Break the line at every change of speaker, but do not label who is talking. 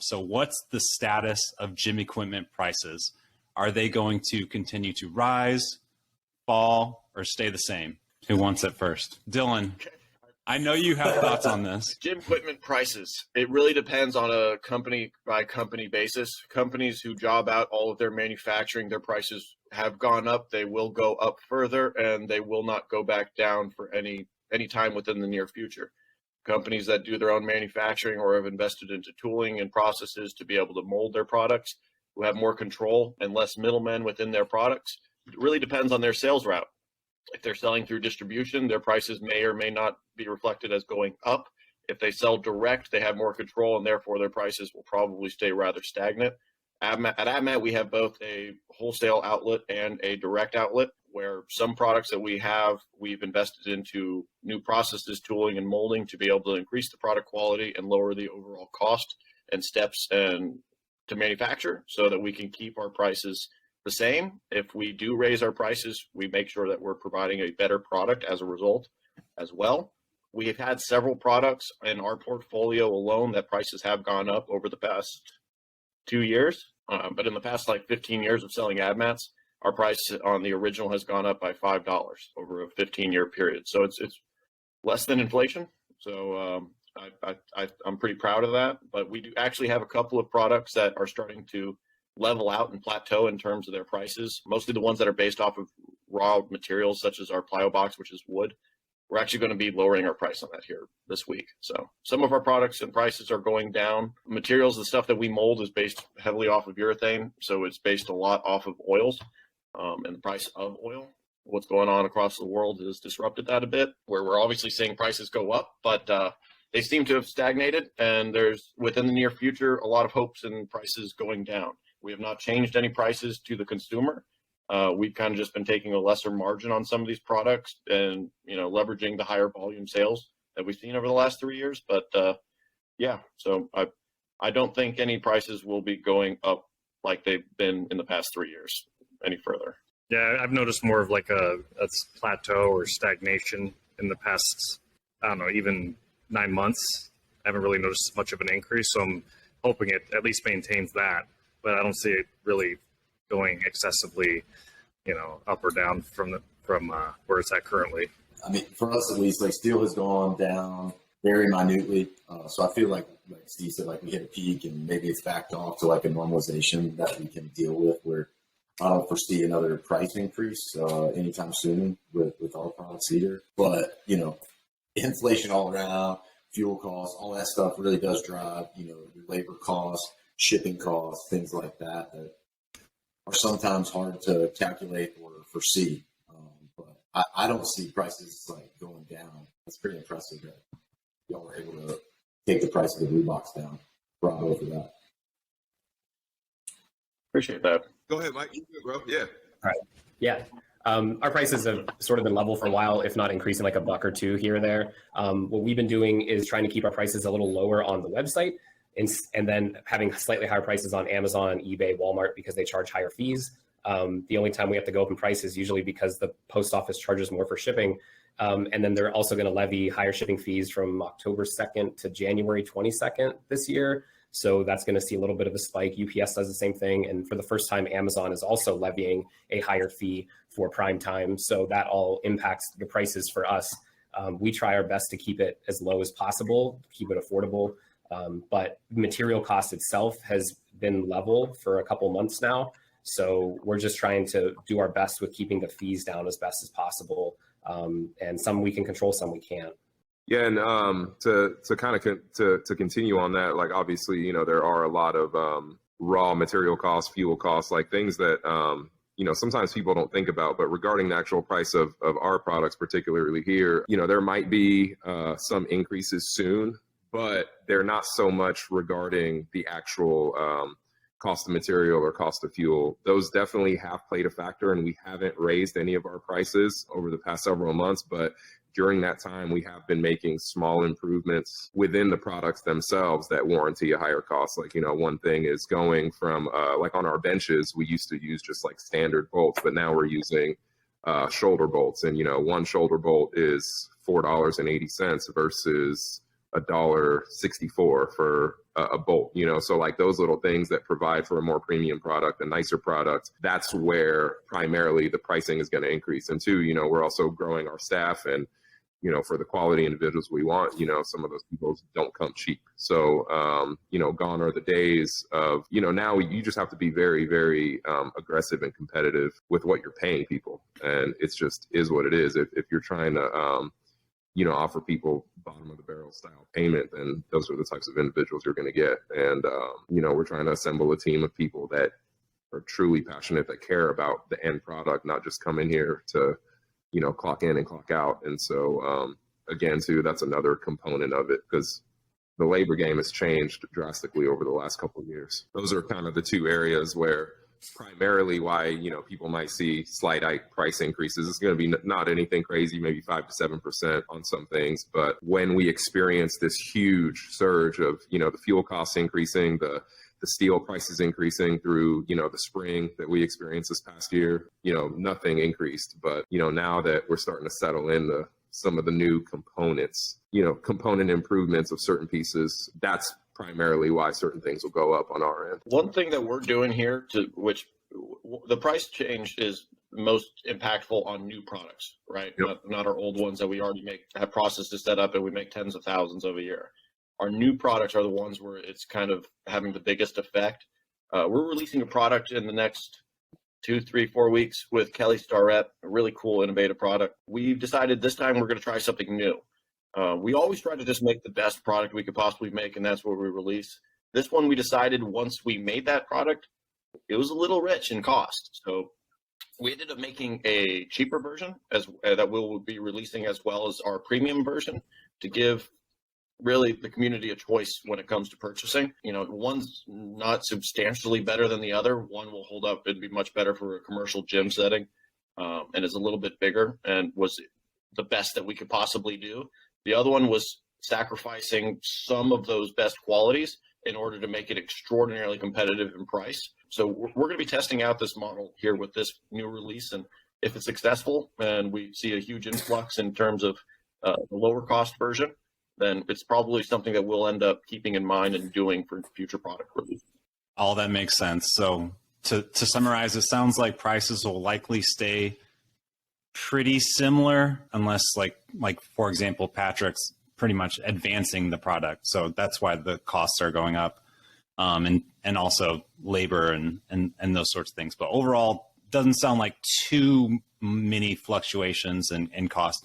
So what's the status of gym equipment prices? Are they going to continue to rise, fall, or stay the same? Who wants it first? Dylan, I know you have thoughts on this.
Gym equipment prices. It really depends on a company by company basis. Companies who job out all of their manufacturing, their prices have gone up. They will go up further, and they will not go back down for any time within the near future. Companies that do their own manufacturing or have invested into tooling and processes to be able to mold their products, who have more control and less middlemen within their products, it really depends on their sales route. If they're selling through distribution, their prices may or may not be reflected as going up. If they sell direct, they have more control, and therefore their prices will probably stay rather stagnant. At AbMat, we have both a wholesale outlet and a direct outlet, where some products that we've invested into new processes, tooling, and molding to be able to increase the product quality and lower the overall cost and steps and to manufacture, so that we can keep our prices the same. If we do raise our prices, we make sure that we're providing a better product as a result as well. We have had several products in our portfolio alone that prices have gone up over the past 2 years. But in the past 15 years of selling AbMats, our price on the original has gone up by $5 over a 15-year period. So it's less than inflation. So I'm pretty proud of that. But we do actually have a couple of products that are starting to level out and plateau in terms of their prices, mostly the ones that are based off of raw materials, such as our plyo box, which is wood. We're actually going to be lowering our price on that here this week. So some of our products and prices are going down. Materials, the stuff that we mold is based heavily off of urethane. So it's based a lot off of oils and the price of oil. What's going on across the world has disrupted that a bit, where we're obviously seeing prices go up, but they seem to have stagnated, and there's, within the near future, a lot of hopes in prices going down. We have not changed any prices to the consumer. We've kind of just been taking a lesser margin on some of these products and, leveraging the higher volume sales that we've seen over the last 3 years. But so I don't think any prices will be going up like they've been in the past 3 years any further.
Yeah, I've noticed more of like a plateau or stagnation in the past, I don't know, even 9 months. I haven't really noticed much of an increase, so I'm hoping it at least maintains that. But I don't see it really going excessively, up or down from where it's at currently.
I mean, for us at least, steel has gone down very minutely. So I feel like Steve said, we hit a peak and maybe it's backed off to a normalization that we can deal with, where I don't foresee another price increase anytime soon with our products either. But, inflation all around, fuel costs, all that stuff really does drive, your labor costs, shipping costs, things like that are sometimes hard to calculate or foresee. But I don't see prices going down. It's pretty impressive that y'all were able to take the price of the blue box down. Bravo for that.
Appreciate that.
Go ahead, Mike. You good, bro? Yeah.
All right. Yeah. Our prices have sort of been level for a while, if not increasing like $1 or $2 here or there. What we've been doing is trying to keep our prices a little lower on the website, and then having slightly higher prices on Amazon, eBay, Walmart, because they charge higher fees. The only time we have to go up in price is usually because the post office charges more for shipping. And then they're also going to levy higher shipping fees from October 2nd to January 22nd this year. So that's going to see a little bit of a spike. UPS does the same thing. And for the first time, Amazon is also levying a higher fee for Prime Time. So that all impacts the prices for us. We try our best to keep it as low as possible, keep it affordable. But material cost itself has been level for a couple months now. So we're just trying to do our best with keeping the fees down as best as possible. And some we can control, some we can't.
Yeah, and to continue on that, obviously, there are a lot of raw material costs, fuel costs, things that sometimes people don't think about. But regarding the actual price of our products, particularly here, there might be some increases soon, but they're not so much regarding the actual cost of material or cost of fuel. Those definitely have played a factor, and we haven't raised any of our prices over the past several months. But during that time, we have been making small improvements within the products themselves that warranty a higher cost. One thing is going from on our benches, we used to use just standard bolts, but now we're using shoulder bolts. And, one shoulder bolt is $4.80 versus $1.64 for a bolt, you know? So like those little things that provide for a more premium product, a nicer product, that's where primarily the pricing is going to increase. And two, you know, we're also growing our staff, and, you know, for the quality individuals we want, you know, some of those people don't come cheap. So, you know, gone are the days of, you know, now you just have to be very, very aggressive and competitive with what you're paying people. And it's just is what it is. If you're trying to, you know, offer people bottom of the barrel style payment, then those are the types of individuals you're going to get. And, you know, we're trying to assemble a team of people that are truly passionate, that care about the end product, not just come in here to, you know, clock in and clock out. And so, again, too, that's another component of it, because the labor game has changed drastically over the last couple of years. Those are kind of the two areas where primarily why, you know, people might see slight price increases. It's going to be not anything crazy, maybe 5 to 7% on some things. But when we experience this huge surge of, you know, the fuel costs increasing, the steel prices increasing through, you know, the spring that we experienced this past year, you know, nothing increased. But, you know, now that we're starting to settle into some of the new components, you know, component improvements of certain pieces, that's primarily why certain things will go up on our end.
One thing that we're doing here, to which the price change is most impactful on new products, right?
Yep.
Not our old ones that we already have processes set up and we make tens of thousands of a year. Our new products are the ones where it's kind of having the biggest effect. We're releasing a product in the next 2, 3, 4 weeks with Kelly Starrett, a really cool, innovative product. We've decided this time we're going to try something new. We always try to just make the best product we could possibly make, and that's what we release. This one, we decided once we made that product, it was a little rich in cost. So we ended up making a cheaper version that we'll be releasing, as well as our premium version, to give really the community a choice when it comes to purchasing. You know, one's not substantially better than the other. One will hold up and be much better for a commercial gym setting, and is a little bit bigger and was the best that we could possibly do. The other one was sacrificing some of those best qualities in order to make it extraordinarily competitive in price. So we're going to be testing out this model here with this new release, and if it's successful and we see a huge influx in terms of the lower cost version, then it's probably something that we'll end up keeping in mind and doing for future product release.
All that makes sense. So to summarize, it sounds like prices will likely stay pretty similar unless like for example, Patryk's pretty much advancing the product. So that's why the costs are going up, and also labor and those sorts of things. But overall, doesn't sound like too many fluctuations in cost.